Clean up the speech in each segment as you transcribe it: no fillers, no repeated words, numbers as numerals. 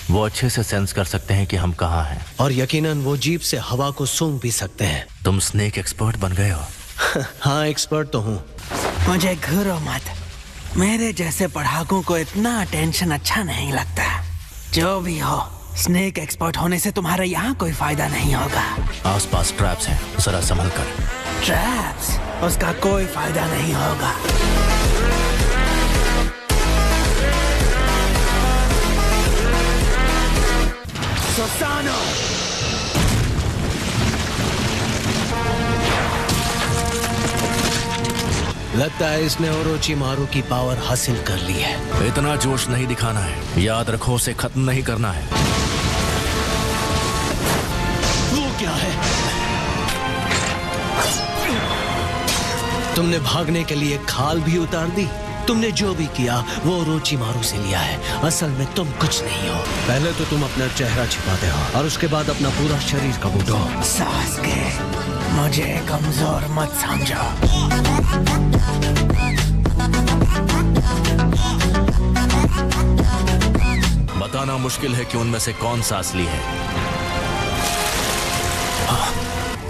वो अच्छे से सेंस कर सकते हैं कि हम कहाँ हैं। और यकीनन वो जीप से हवा को सूंघ भी सकते हैं। तुम स्नेक एक्सपर्ट बन गए हो। हाँ, एक्सपर्ट तो हूँ। मुझे घूरो मत। मेरे जैसे पढ़ाकों को इतना अटेंशन अच्छा नहीं लगता। जो भी हो, स्नेक एक्सपर्ट होने से तुम्हारा यहाँ कोई फायदा नहीं होगा। आसपास ट्रैप्स हैं, जरा संभल कर। ट्रैप्स? उसका कोई फायदा नहीं होगा। सोसानो! लगता है इसने ओरोचिमारू की पावर हासिल कर ली है। इतना जोश नहीं दिखाना है, याद रखो, उसे खत्म नहीं करना है। वो क्या है? तुमने भागने के लिए खाल भी उतार दी। तुमने जो भी किया वो ओरोचिमारू से लिया है। असल में तुम कुछ नहीं हो। पहले तो तुम अपना चेहरा छिपाते हो और उसके बाद अपना पूरा शरीर कबूतो। सास्के, मुझे कमजोर मत समझो। बताना मुश्किल है कि उनमें से कौन सा असली है।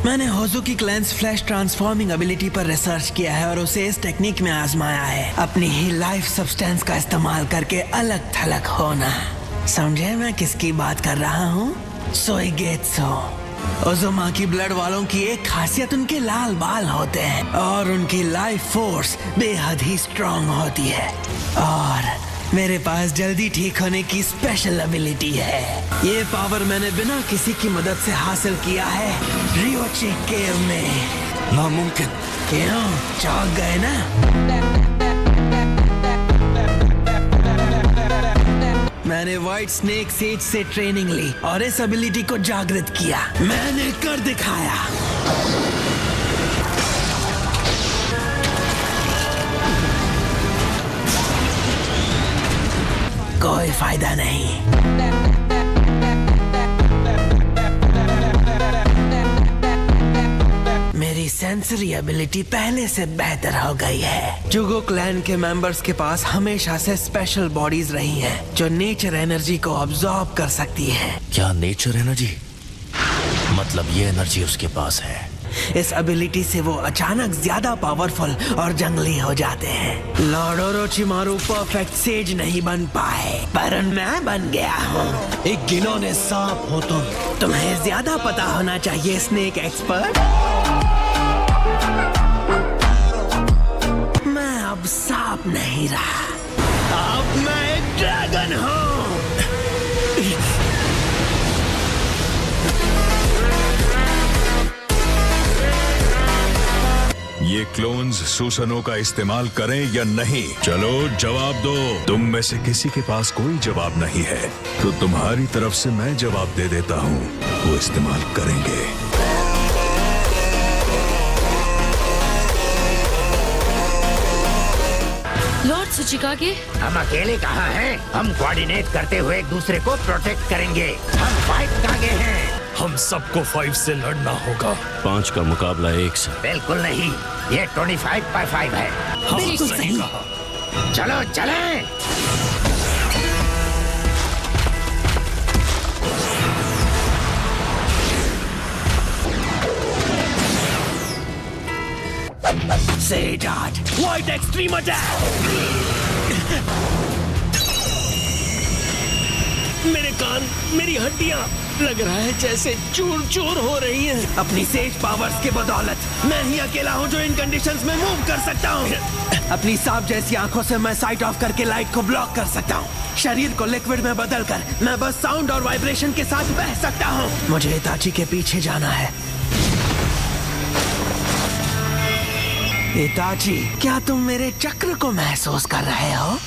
मैंने होजुकी क्लैंस फ्लैश ट्रांसफॉर्मिंग एबिलिटी पर रिसर्च किया है और उसे इस टेक्निक में आजमाया है। अपनी ही लाइफ सब्सटेंस का इस्तेमाल करके अलग थलग होना। समझे मैं किसकी बात कर रहा हूँ? सोइगेत्सु। ओज़ुमाकी ब्लड वालों की एक खासियत उनके लाल बाल होते हैं और उनकी लाइफ फोर्स बेहद ही स्ट्रांग होती है। और मेरे पास जल्दी ठीक होने की स्पेशल एबिलिटी है। ये पावर मैंने बिना किसी की मदद से हासिल किया है रियोची केव में। नामुमकिन। क्यों? चौंक गए ना? मैंने व्हाइट स्नेक सेज से ट्रेनिंग ली और इस एबिलिटी को जागृत किया। मैंने कर दिखाया। कोई फायदा नहीं। मेरी सेंसरी एबिलिटी पहले से बेहतर हो गई है। जुगो क्लैन के मेंबर्स के पास हमेशा से स्पेशल बॉडीज रही हैं, जो नेचर एनर्जी को अब्सॉर्ब कर सकती हैं। क्या नेचर एनर्जी? मतलब ये एनर्जी उसके पास है। इस एबिलिटी से वो अचानक ज्यादा पावरफुल और जंगली हो जाते हैं। लॉर्ड ओरोचिमारू परफेक्ट सेज नहीं बन पाए, पर मैं बन गया हूँ। एक घिनौने सांप हो तुम। तुम्हें ज्यादा पता होना चाहिए स्नेक एक्सपर्ट। मैं अब सांप नहीं रहा, अब मैं एक ड्रैगन हूँ। ये क्लोन्स सुसनो का इस्तेमाल करें या नहीं? चलो जवाब दो। तुम में से किसी के पास कोई जवाब नहीं है तो तुम्हारी तरफ से मैं जवाब दे देता हूँ, वो इस्तेमाल करेंगे। लॉर्ड सुचिकागे, हम अकेले कहाँ हैं? हम कोऑर्डिनेट करते हुए एक दूसरे को प्रोटेक्ट करेंगे। हम 5 कागे हैं। हम सबको 5 से लड़ना होगा। 5 का मुकाबला 1 से। बिल्कुल नहीं, ये 25/5 है। बिल्कुल सही। चलो चलें। Says art, white extreme attack. मेरे कान, मेरी हड्डियां, लग रहा है जैसे चूर चूर हो रही हैं। अपनी सेज पावर्स के बदौलत मैं ही अकेला हूँ जो इन कंडीशंस में मूव कर सकता हूँ। अपनी सांप जैसी आंखों से मैं साइट ऑफ करके लाइट को ब्लॉक कर सकता हूँ। शरीर को लिक्विड में बदलकर मैं बस साउंड और वाइब्रेशन के साथ बह सकता हूँ। मुझे इताची के पीछे जाना है। इताची, क्या तुम मेरे चक्र को महसूस कर रहे हो?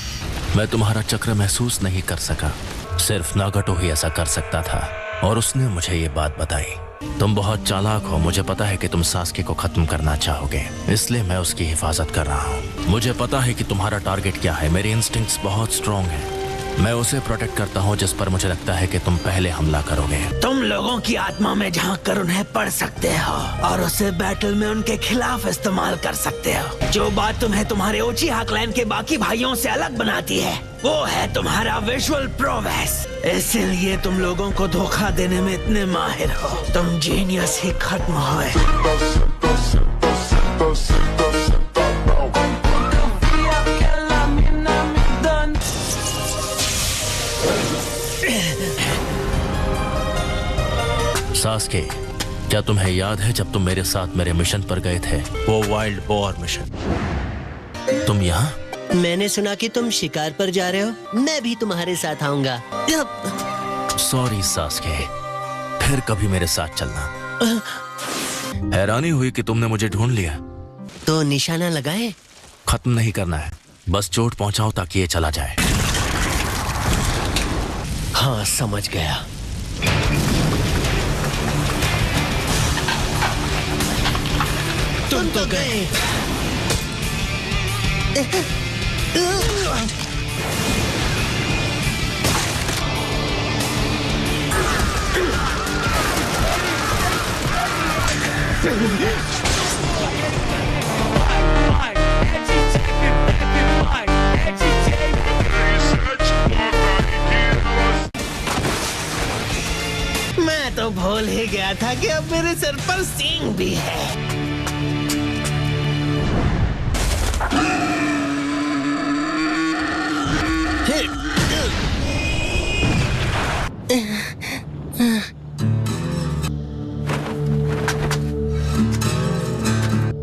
मैं तुम्हारा चक्र महसूस नहीं कर सका, सिर्फ नागाटो ही ऐसा कर सकता था और उसने मुझे ये बात बताई। तुम बहुत चालाक हो, मुझे पता है कि तुम सास्के को खत्म करना चाहोगे, इसलिए मैं उसकी हिफाजत कर रहा हूँ। मुझे पता है कि तुम्हारा टारगेट क्या है। मेरे इंस्टिंक्ट्स बहुत स्ट्रॉन्ग हैं। मैं उसे प्रोटेक्ट करता हूँ जिस पर मुझे लगता है कि तुम पहले हमला करोगे। तुम लोगों की आत्मा में झांक कर उन्हें पढ़ सकते हो और उसे बैटल में उनके खिलाफ इस्तेमाल कर सकते हो। जो बात तुम्हें तुम्हारे उचिहा क्लैन के बाकी भाइयों से अलग बनाती है वो है तुम्हारा विजुअल प्रोवेस। इसीलिए तुम लोगों को धोखा देने में इतने माहिर हो। तुम जीनियस ही खत्म होए। सास्के, क्या तुम्हें याद है जब तुम मेरे साथ मेरे मिशन पर गए थे, वो वाइल्ड बोर मिशन? तुम यहाँ? मैंने सुना कि तुम शिकार पर जा रहे हो। मैं भी तुम्हारे साथ आऊंगा। सॉरी सास्के, फिर कभी मेरे साथ चलना। हैरानी हुई कि तुमने मुझे ढूंढ लिया। तो निशाना लगाए? खत्म नहीं करना है, बस चोट पहुंचाओ ताकि ये चला जाए। हाँ, समझ गया। तुम तो गए। मैं तो भूल ही गया था कि अब मेरे सर पर सींग भी है।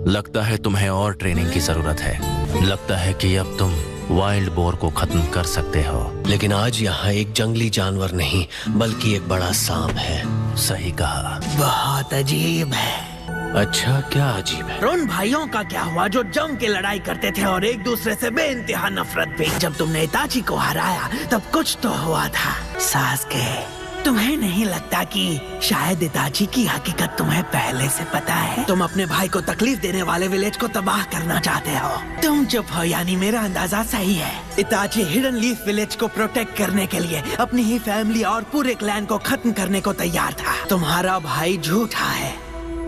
लगता है तुम्हें और ट्रेनिंग की जरूरत है। लगता है कि अब तुम वाइल्ड बोर को खत्म कर सकते हो। लेकिन आज यहाँ एक जंगली जानवर नहीं बल्कि एक बड़ा सांप है। सही कहा। बहुत अजीब है। अच्छा, क्या अजीब है? उन भाइयों का क्या हुआ जो जम के लड़ाई करते थे और एक दूसरे से बेइंतहा नफरत भी? जब तुमने इताची को हराया तब कुछ तो हुआ था। सास्के, तुम्हें नहीं लगता कि शायद इताची की हकीकत तुम्हें पहले से पता है? तुम अपने भाई को तकलीफ देने वाले विलेज को तबाह करना चाहते हो। तुम चुप हो, यानी मेरा अंदाजा सही है। इताची हिडन लीफ विलेज को प्रोटेक्ट करने के लिए अपनी ही फैमिली और पूरे क्लैन को खत्म करने को तैयार था। तुम्हारा भाई झूठा है,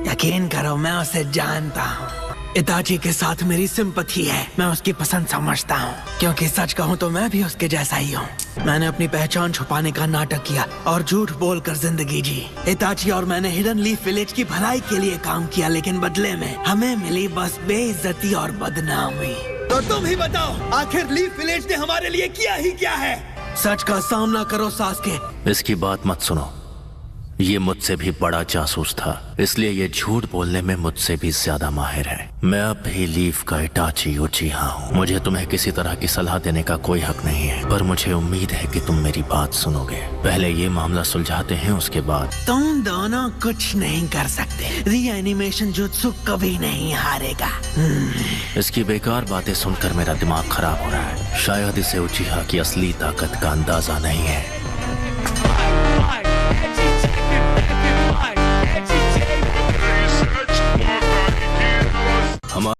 यकीन करो, मैं उसे जानता हूँ। इताची के साथ मेरी सिंपैथी है, मैं उसकी पसंद समझता हूँ, क्योंकि सच कहूँ तो मैं भी उसके जैसा ही हूँ। मैंने अपनी पहचान छुपाने का नाटक किया और झूठ बोलकर जिंदगी जी। इताची और मैंने हिडन लीफ विलेज की भलाई के लिए काम किया, लेकिन बदले में हमें मिली बस बेइज्जती और बदनामी। तो तुम ही बताओ, आखिर लीफ विलेज ने हमारे लिए किया ही क्या है? सच का सामना करो सास्के। इसकी बात मत सुनो, ये मुझसे भी बड़ा जासूस था, इसलिए ये झूठ बोलने में मुझसे भी ज्यादा माहिर है। मैं अब भी लीफ का इताची उचिहा हूँ। मुझे तुम्हें किसी तरह की सलाह देने का कोई हक नहीं है, पर मुझे उम्मीद है कि तुम मेरी बात सुनोगे। पहले ये मामला सुलझाते हैं, उसके बाद। तुम दोनों कुछ नहीं कर सकते। रीएनिमेशन जुत्सु कभी नहीं हारेगा। इसकी बेकार बातें सुनकर मेरा दिमाग खराब हो रहा है। शायद इसे उचिहा की असली ताकत का अंदाजा नहीं है।